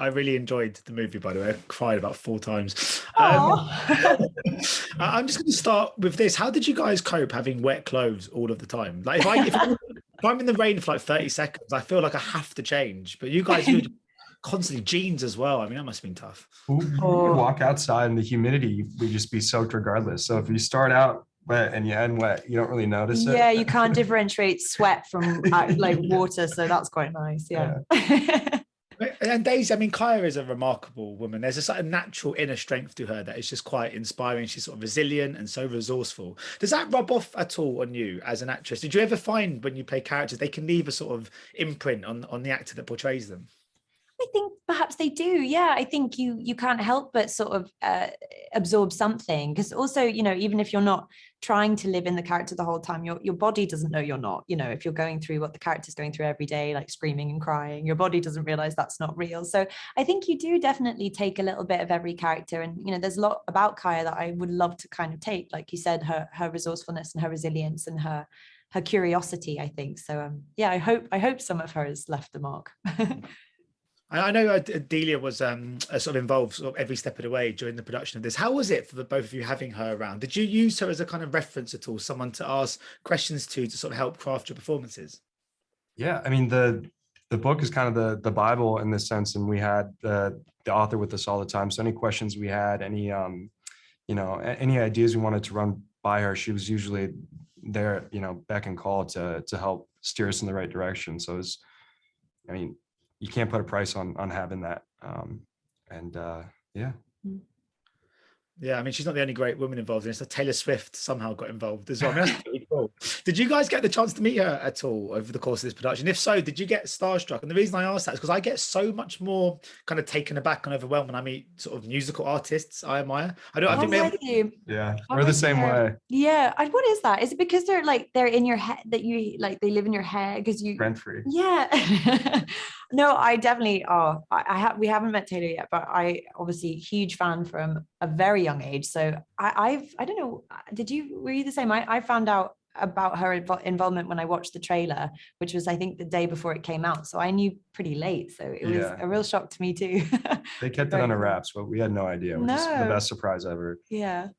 I really enjoyed the movie, by the way. I cried about 4 times. I'm just going to start with this. How did you guys cope having wet clothes all of the time? Like if I'm in the rain for like 30 seconds, I feel like I have to change. But you guys, you're constantly jeans as well. I mean, that must have been tough. We would walk outside and the humidity would just be soaked regardless. So if you start out wet and you end wet, you don't really notice it. Yeah, you can't differentiate sweat from like water, so that's quite nice. Yeah. And Daisy, I mean, Kaya is a remarkable woman. There's a sort of natural inner strength to her that is just quite inspiring. She's sort of resilient and so resourceful. Does that rub off at all on you as an actress? Did you ever find when you play characters, they can leave a sort of imprint on the actor that portrays them? I think perhaps they do. Yeah, I think you can't help but sort of absorb something, because also, you know, even if you're not trying to live in the character the whole time, your body doesn't know you're not. You know, if you're going through what the character's going through every day, like screaming and crying, your body doesn't realize that's not real. So I think you do definitely take a little bit of every character. And, you know, there's a lot about Kaya that I would love to kind of take, like you said, her resourcefulness and her resilience and her curiosity, I think. So yeah, I hope some of her has left the mark. I know Delia was sort of involved sort of every step of the way during the production of this. How was it for the both of you having her around? Did you use her as a kind of reference at all, someone to ask questions to sort of help craft your performances? Yeah, I mean, the book is kind of the Bible in this sense, and we had the author with us all the time. So any questions we had, any you know, any ideas we wanted to run by her, she was usually there, you know, beck and call to help steer us in the right direction. So it's, I mean, you can't put a price on having that. Yeah. Yeah, I mean, she's not the only great woman involved in this. So Taylor Swift somehow got involved as well. I mean, that's pretty cool. Did you guys get the chance to meet her at all over the course of this production? If so, did you get starstruck? And the reason I ask that is because I get so much more kind of taken aback and overwhelmed when I meet sort of musical artists I admire. I think yeah, we're the same way. Yeah, what is that? Is it because they're in your head, that you like they live in your head because you rent free? Yeah. No, I definitely. We haven't met Taylor yet, but I obviously huge fan from a very young age. So I don't know. Were you the same? I found out about her involvement when I watched the trailer, which was I think the day before it came out. So I knew pretty late. So it was a real shock to me too. They kept it under wraps, but we had no idea, which is the best surprise ever. Yeah.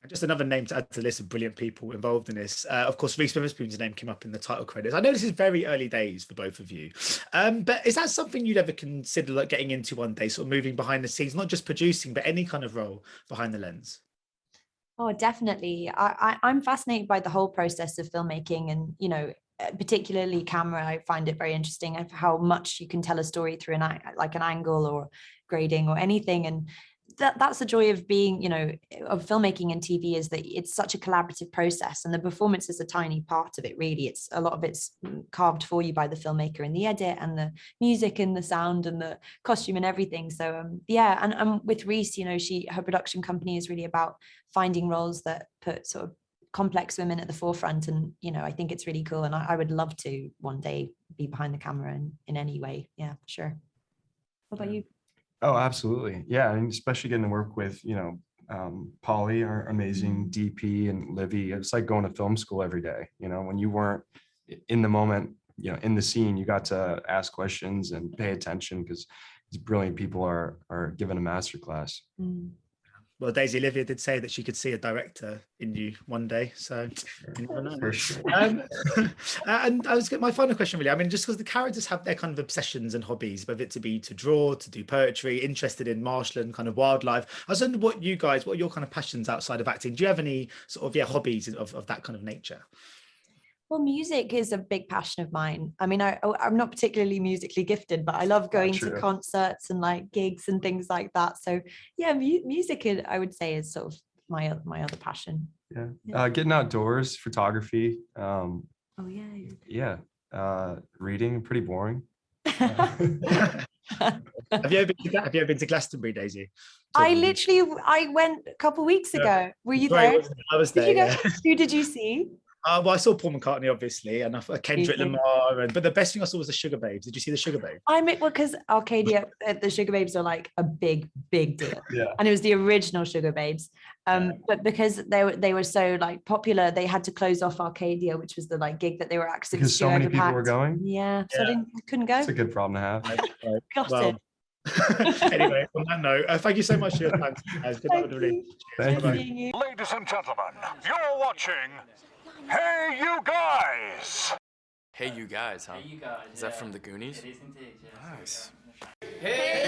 Just another name to add to the list of brilliant people involved in this. Of course, Reese Witherspoon's name came up in the title credits. I know this is very early days for both of you, but is that something you'd ever consider like getting into one day, sort of moving behind the scenes, not just producing, but any kind of role behind the lens? Oh, definitely. I'm fascinated by the whole process of filmmaking, and, you know, particularly camera. I find it very interesting of how much you can tell a story through an angle or grading or anything. And that's the joy of being, you know, of filmmaking and TV, is that it's such a collaborative process, and the performance is a tiny part of it, really. It's a lot of it's carved for you by the filmmaker in the edit and the music and the sound and the costume and everything. So yeah, and with Reese, you know, her production company is really about finding roles that put sort of complex women at the forefront, and, you know, I think it's really cool, and I would love to one day be behind the camera in any way. Yeah, sure. What about you? Oh, absolutely. Yeah. I mean, especially getting to work with, you know, Polly, our amazing DP, and Livy. It's like going to film school every day. You know, when you weren't in the moment, you know, in the scene, you got to ask questions and pay attention because these brilliant people are given a masterclass. Well, Daisy, Olivia did say that she could see a director in you one day, so you never know. For sure. And my final question, really. I mean, just because the characters have their kind of obsessions and hobbies, whether it to be to draw, to do poetry, interested in marshland kind of wildlife. I was wondering what are your kind of passions outside of acting? Do you have any sort of hobbies of that kind of nature? Well, music is a big passion of mine. I mean, I'm not particularly musically gifted, but I love going to concerts and like gigs and things like that. So yeah, music, I would say, is sort of my other passion. Yeah. Getting outdoors, photography. Oh yeah. Yeah. Reading, pretty boring. Have you ever been to Glastonbury, Daisy? I went a couple of weeks ago. Were you there? I was there. Did you go? Who did you see? Well, I saw Paul McCartney, obviously, and Kendrick Lamar, but the best thing I saw was the Sugar Babes. Did you see the Sugar Babes? Because Arcadia, the Sugar Babes are like a big deal. Yeah. And it was the original Sugar Babes. But because they were so like popular, they had to close off Arcadia, which was the like gig that they were actually because so many people were going. Yeah. So I couldn't go. It's a good problem to have. Got it. Anyway, on that note, thank you so much for your time, guys. Good luck with the release. Thank you. Seeing you. Ladies and gentlemen, you're watching Hey You Guys! Hey, you guys, huh? Hey, you guys. Is that from the Goonies? It is indeed, yes. Nice. Hey,